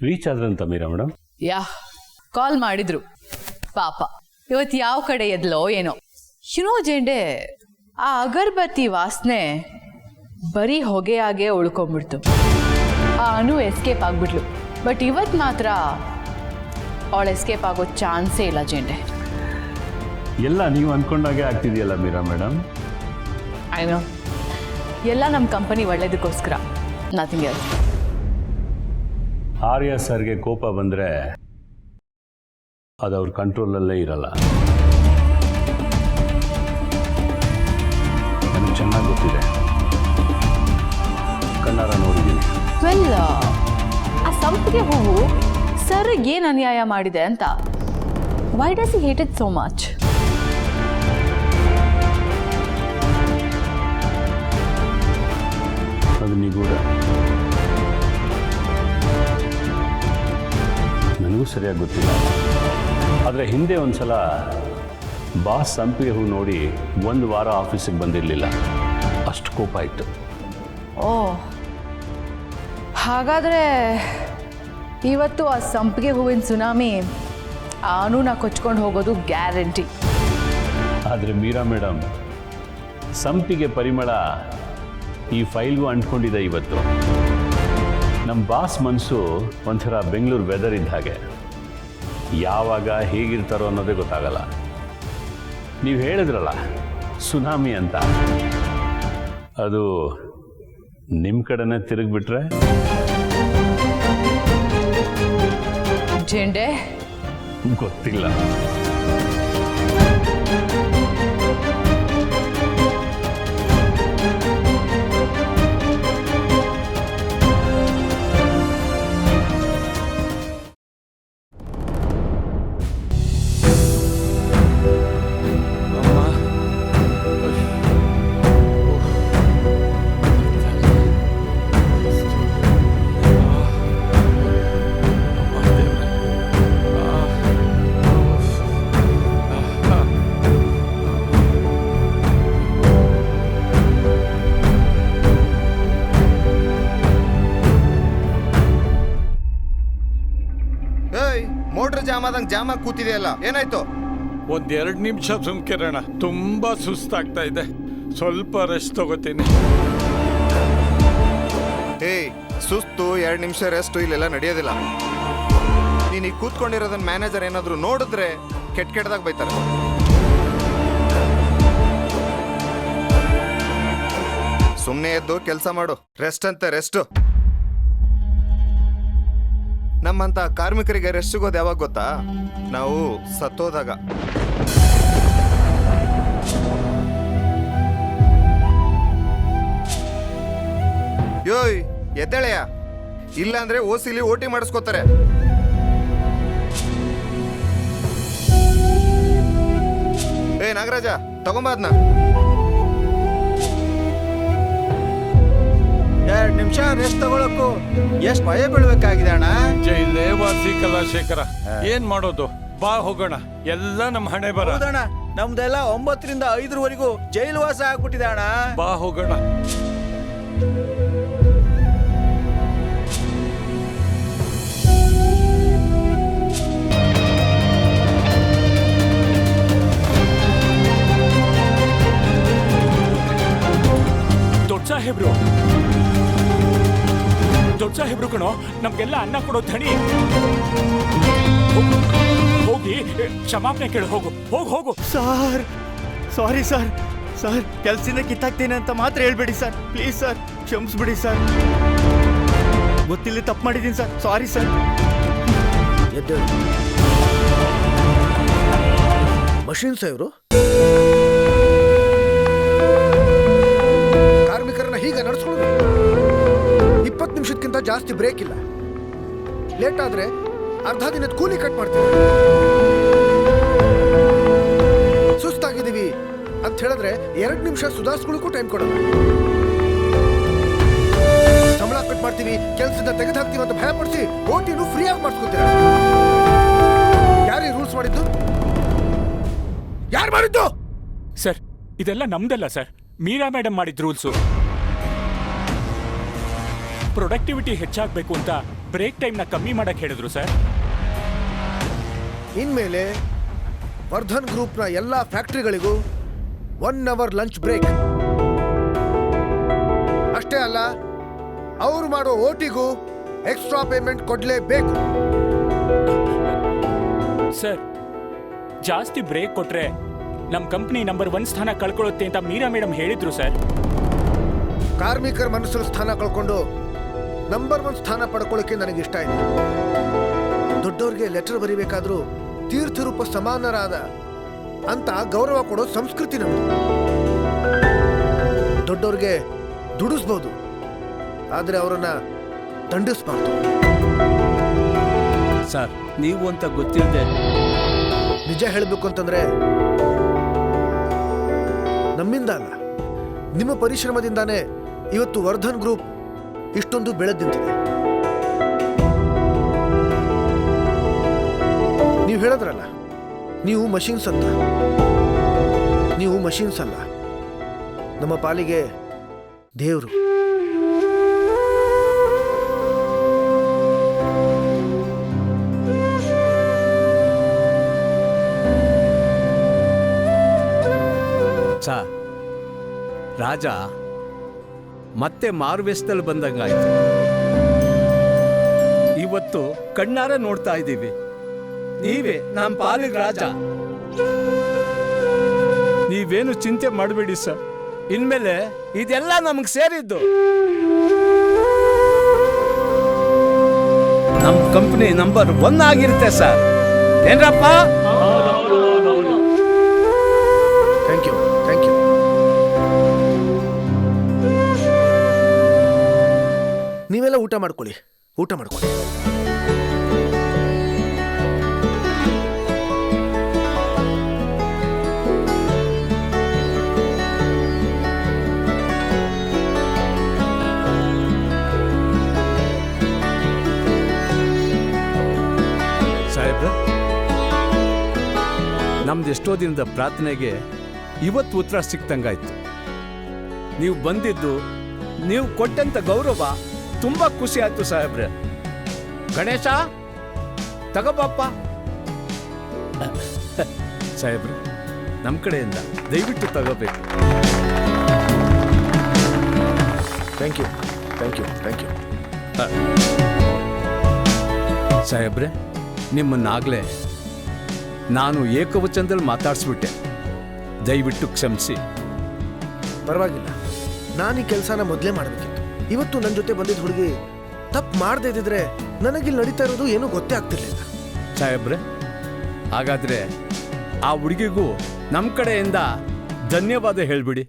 Reach ಆದ್ರಂತ Meera madam? Call ಮಾಡಿದ್ರು ಪಾಪ. ಇವತ್ತು ಯಾವ ಕಡೆ ಎದ್ಲೋ ಏನೋ. ಜೇಂಡೆ, ಆ ಅಗರ್ಬತ್ತಿ ವಾಸನೆ ಬರೀ ಹೊಗೆಯಾಗೆ ಉಳ್ಕೊಂಡ್ಬಿಡ್ತು. ಅನು ಎಸ್ಕೇಪ್ ಆಗ್ಬಿಟ್ಲು. ಬಟ್ ಇವತ್ತು ಮಾತ್ರ ಅವಳು ಎಸ್ಕೇಪ್ ಆಗೋ ಚಾನ್ಸೇ ಇಲ್ಲ ಜೇಂಡೆ. ಎಲ್ಲ ನೀವು ಅನ್ಕೊಂಡಾಗೆ ಆಗ್ತಿದೆಯಲ್ಲ ಮೀರಾ ಮೇಡಮ್. ಐನೋ, ಎಲ್ಲ ನಮ್ಮ ಕಂಪನಿ ಒಳ್ಳೇದಕ್ಕೋಸ್ಕರ, ನಥಿಂಗ್ ಎಲ್ಸ್. ಆರ್ಯ ಸರ್ಗೆ ಕೋಪ ಬಂದರೆ ಅದು ಅವ್ರ ಕಂಟ್ರೋಲಲ್ಲೇ ಇರಲ್ಲ. ನನಗೆ ಚೆನ್ನಾಗಿ ಗೊತ್ತಿದೆ, ಕಣ್ಣಾರ ನೋಡಿದ್ದೀನಿ. ವೆಲ್, ಆ ಸಂಪಿಗೆ ಹೂವು ಸರ್ ಏನು ಅನ್ಯಾಯ ಮಾಡಿದೆ ಅಂತ? Why does he hate it so much? ಅದು ನಿಗೂಢ, ನನಗೂ ಸರಿಯಾಗಿ ಗೊತ್ತಿಲ್ಲ. ಆದರೆ ಹಿಂದೆ ಒಂದ್ಸಲ ಬಾಸ್ ಸಂಪಿಗೆ ಹೂ ನೋಡಿ 1 ವಾರ ಆಫೀಸಿಗೆ ಬಂದಿರಲಿಲ್ಲ, ಅಷ್ಟು ಕೋಪ ಇತ್ತು. ಓ, ಹಾಗಾದರೆ ಇವತ್ತು ಆ ಸಂಪಿಗೆ ಹೂವಿನ ಸುನಾಮಿ ಆನೂನ ಕೊಚ್ಕೊಂಡು ಹೋಗೋದು ಗ್ಯಾರಂಟಿ. ಆದರೆ ಮೀರಾ ಮೇಡಮ್, ಸಂಪಿಗೆ ಪರಿಮಳ ಈ ಫೈಲ್ಗೂ ಅಂಟ್ಕೊಂಡಿದೆ. ಇವತ್ತು ನಮ್ಮ ಬಾಸ್ ಮನಸ್ಸು ಒಂಥರ ಬೆಂಗಳೂರು ವೆದರ್ ಇದ್ದ ಹಾಗೆ, ಯಾವಾಗ ಹೇಗಿರ್ತಾರೋ ಅನ್ನೋದೇ ಗೊತ್ತಾಗಲ್ಲ. ನೀವು ಹೇಳಿದ್ರಲ್ಲ ಸುನಾಮಿ ಅಂತ, ಅದು ನಿಮ್ಮ ಕಡೆನೇ ತಿರುಗಿಬಿಟ್ರೆ? ಜೇಂಡೆ ಗೊತ್ತಿಲ್ಲ. ಮೋಟ್ರ್ ಜಾಮ್ ಆದಂಗೆ ಜಾಮ್ ಆಗಿ ಕೂತಿದೆಯಲ್ಲ, ಏನಾಯ್ತು? 1-2 ನಿಮಿಷ ಸುಮ್ಕಿರಣ, ತುಂಬಾ ಸುಸ್ತಾಗ್ತಾ ಇದೆ, ಸ್ವಲ್ಪ ರೆಸ್ಟ್ ತಗೋತೀನಿ. ಸುಸ್ತು 2 ನಿಮಿಷ ರೆಸ್ಟ್ ಇಲ್ಲೆಲ್ಲ ನಡೆಯೋದಿಲ್ಲ. ನೀನು ಈಗ ಕೂತ್ಕೊಂಡಿರೋದನ್ನ ಮ್ಯಾನೇಜರ್ ಏನಾದ್ರು ನೋಡಿದ್ರೆ ಕೆಟ್ಟದಾಗ ಬೈತಾರೆ. ಸುಮ್ಮನೆ ಎದ್ದು ಕೆಲಸ ಮಾಡು. ರೆಸ್ಟ್ ಅಂತ ರೆಸ್ಟ್. ನಮ್ಮಂತ ಕಾರ್ಮಿಕರಿಗೆ ರೆಸ್ಟ್ ಸಿಗೋದು ಯಾವಾಗ ಗೊತ್ತಾ? ನಾವು ಸತ್ತೋದಾಗ. ಯೋಯ್ ಎದ್ದೇಳೆಯ, ಇಲ್ಲಾಂದ್ರೆ ಓಸಿಲಿ ಓಟಿ ಮಾಡಿಸ್ಕೋತಾರೆ. ನಾಗರಾಜ, ತಗೊಂಬಾದ್ನ. 2 ನಿಮಿಷ ರೆಸ್ಟ್ ತಗೊಳಕ್ಕೂ ಎಷ್ಟು ಭಯ ಬೀಳ್ಬೇಕಾಗಿದೆ ಅಣ್ಣ. ಜೈಲೇ ವಾಸಿ ಕಲಾಶೇಖರ, ಏನ್ ಮಾಡೋದು? ಬಾ ಹೋಗೋಣ, ಎಲ್ಲ ನಮ್ಮ ಹಣೆ ಬರ. ಹೌದಣ್ಣ, ನಮ್ದೆಲ್ಲ 9 ರಿಂದ 5 ಜೈಲು ವಾಸ ಆಗ್ಬಿಟ್ಟಿದೆ ಅಣ್ಣ. ಬಾ ಹೋಗೋಣ. ದೊಡ್ಡ ಸಾಹೇಬ್ರು ಕಣೋ, ನಮ್ಗೆಲ್ಲ ಅನ್ನ ಕೊಡೋ ಧಣಿ. ಹೋಗಿ ಕ್ಷಮಾಪಣೆ ಕೇಳು, ಹೋಗು ಹೋಗು ಹೋಗು. Sir, sorry sir. ಸರ್, ಕೆಲ್ಸದಿಂದ ಕಿತ್ತಾಕ್ತೀನಿ ಅಂತ ಮಾತ್ರ ಹೇಳ್ಬೇಡಿ ಸರ್, ಪ್ಲೀಸ್ ಸರ್, ಕ್ಷಮಿಸ್ಬಿಡಿ ಸರ್. ಗೊತ್ತಿಲ್ಲ ತಪ್ಪು ಮಾಡಿದ್ದೀನಿ ಸರ್, ಸಾರಿ ಸರ್. ಮಷೀನ್ ಸಾಹೇಬ್ರು ಕಾರ್ಮಿಕರನ್ನ ಹೀಗೆ ನಡೆಸ್ಕೊಳ್ಳೋದು. 20 ನಿಮಿಷಕ್ಕಿಂತ ಜಾಸ್ತಿ ಬ್ರೇಕ್ ಇಲ್ಲ. ಲೇಟ್ ಆದ್ರೆ ಅರ್ಧ ದಿನದ ಕೂಲಿ ಕಟ್ ಮಾಡ್ತೀವಿ. ಸುಸ್ತಾಗಿದ್ದೀವಿ ಅಂತ ಹೇಳಿದ್ರೆ 2 ನಿಮಿಷ ಸುಧಾರಿಸ್ಕೊಳ್ಳೋಕ್ಕೂ ಟೈಮ್ ಕೊಡೋಣ. ಸಂಬಳ ಕಟ್ ಮಾಡ್ತೀವಿ, ಕೆಲಸದಿಂದ ತೆಗೆದು ಹಾಕ್ತೀವಿ ಅಂತ ಭಯ ಪಡಿಸಿ ಓಟಿನೂ ಫ್ರೀ ಆಗಿ ಮಾಡಿಸ್ಕೊತೀರ. ಯಾರು ರೂಲ್ಸ್ ಮಾಡಿದ್ದು? ಯಾರು ಮಾಡಿದ್ದು? ಸರ್, ಇದೆಲ್ಲ ನಮ್ದಲ್ಲ ಸರ್, ಮೀರಾ ಮೇಡಮ್ ಮಾಡಿದ ರೂಲ್ಸು. ಪ್ರೊಡಕ್ಟಿವಿಟಿ ಹೆಚ್ಚಾಗಬೇಕು ಅಂತ ಬ್ರೇಕ್ ಟೈಮ್ನ ಕಮ್ಮಿ ಮಾಡಕ್ ಹೇಳಿದ್ರು ಸರ್. ಇನ್ಮೇಲೆ ವರ್ಧನ್ ಗ್ರೂಪ್ನ ಎಲ್ಲ ಫ್ಯಾಕ್ಟ್ರಿಗಳಿಗೂ 1 ಅವರ್ ಲಂಚ್ ಬ್ರೇಕ್. ಅಷ್ಟೇ ಅಲ್ಲ, ಅವ್ರು ಮಾಡೋ ಓಟಿಗೂ ಎಕ್ಸ್ಟ್ರಾ ಪೇಮೆಂಟ್ ಕೊಡ್ಲೇಬೇಕು. ಸರ್, ಜಾಸ್ತಿ ಬ್ರೇಕ್ ಕೊಟ್ರೆ ನಮ್ ಕಂಪ್ನಿ ನಂಬರ್ 1 ಸ್ಥಾನ ಕಳ್ಕೊಳ್ಳುತ್ತೆ ಅಂತ ಮೀರಾ ಮೇಡಮ್ ಹೇಳಿದ್ರು ಸರ್. ಕಾರ್ಮಿಕರ ಮನಸ್ಸಲ್ಲಿ ಸ್ಥಾನ ಕಳ್ಕೊಂಡು ನಂಬರ್ 1 ಸ್ಥಾನ ಪಡ್ಕೊಳ್ಳೋಕೆ ನನಗಿಷ್ಟ ಇಲ್ಲ. ದೊಡ್ಡವ್ರಿಗೆ ಲೆಟರ್ ಬರಿಬೇಕಾದ್ರೂ ತೀರ್ಥರೂಪ ಸಮಾನರಾದ ಅಂತ ಗೌರವ ಕೊಡೋ ಸಂಸ್ಕೃತಿ ನಮ್ದು. ದೊಡ್ಡವ್ರಿಗೆ ದುಡಿಸ್ಬೋದು, ಆದರೆ ಅವರನ್ನ ದಂಡಿಸ್ಬಾರ್ದು. ಸರ್, ನೀವು ಅಂತ ಗೊತ್ತಿಲ್ಲದೆ ನಿಜ ಹೇಳಬೇಕು ಅಂತಂದ್ರೆ ನಮ್ಮಿಂದ ಅಲ್ಲ, ನಿಮ್ಮ ಪರಿಶ್ರಮದಿಂದಾನೇ ಇವತ್ತು ವರ್ಧನ್ ಗ್ರೂಪ್ ಇಷ್ಟೊಂದು ಬೆಳೆದು ನಿಂತಿದೆ. ನೀವು ಹೇಳಿದ್ರಲ್ಲ, ನೀವು ಮಷೀನ್ಸ್ ಅಂತ. ನೀವು ಮಷೀನ್ಸ್ ಅಲ್ಲ, ನಮ್ಮ ಪಾಲಿಗೆ ದೇವರು. ಸರ್, ರಾಜ ಮತ್ತೆ ಮಾರುವೇಷದಲ್ಲಿ ಬಂದಂಗಾಯ್ತು. ಇವತ್ತು ಕಣ್ಣಾರೆ ನೋಡ್ತಾ ಇದ್ದೀವಿ, ನೀವೇ ನಮ್ಮ ಪಾಲಿಗೆ ರಾಜ. ನೀವೇನು ಚಿಂತೆ ಮಾಡಬೇಡಿ ಸರ್, ಇನ್ಮೇಲೆ ಇದೆಲ್ಲ ನಮಗೆ ಸೇರಿದ್ದು. ನಮ್ಮ ಕಂಪ್ನಿ ನಂಬರ್ 1 ಆಗಿರುತ್ತೆ ಸರ್. ಏನ್ರಪ್ಪ? Thank you, thank you. ನೀವೆಲ್ಲ ಊಟ ಮಾಡ್ಕೊಳ್ಳಿ, ಊಟ ಮಾಡ್ಕೊಳ್ಳಿ. ಸಾಹೇಬ್ರ, ನಮ್ದು ಎಷ್ಟೋ ದಿನದ ಪ್ರಾರ್ಥನೆಗೆ ಇವತ್ತು ಉತ್ತರ ಸಿಕ್ತಂಗಾಯ್ತು. ನೀವು ಬಂದಿದ್ದು, ನೀವು ಕೊಟ್ಟಂತ ಗೌರವ ತುಂಬಾ ಖುಷಿ ಆಯ್ತು ಸಾಹೇಬ್ರೆ. ಗಣೇಶ, ತಗೋಬಪ್ಪ. ಸಾಹೇಬ್ರೆ, ನಮ್ಮ ಕಡೆಯಿಂದ ದಯವಿಟ್ಟು ತಗೋಬೇಕು. Thank you, thank you, thank you. ಸಾಹೇಬ್ರೆ, ನಿಮ್ಮನ್ನಾಗಲೇ ನಾನು ಏಕವಚನದಲ್ಲಿ ಮಾತಾಡಿಸ್ಬಿಟ್ಟೆ, ದಯವಿಟ್ಟು ಕ್ಷಮಿಸಿ. ಪರವಾಗಿಲ್ಲ, ನಾನು ಈ ಕೆಲಸನ ಮೊದಲೇ ಮಾಡಬೇಕಿತ್ತು. ಇವತ್ತು ನನ್ನ ಜೊತೆ ಬಂದಿದ್ದ ಹುಡುಗಿ ತಪ್ಪು ಮಾಡದೇ ಇದ್ದಿದ್ರೆ ನನಗಿಲ್ಲಿ ನಡೀತಾ ಇರೋದು ಏನೂ ಗೊತ್ತೇ ಆಗ್ತಿರ್ಲಿಲ್ಲ. ಸಾಹೇಬ್ರೆ, ಹಾಗಾದ್ರೆ ಆ ಹುಡುಗಿಗೂ ನಮ್ಮ ಕಡೆಯಿಂದ ಧನ್ಯವಾದ ಹೇಳ್ಬಿಡಿ.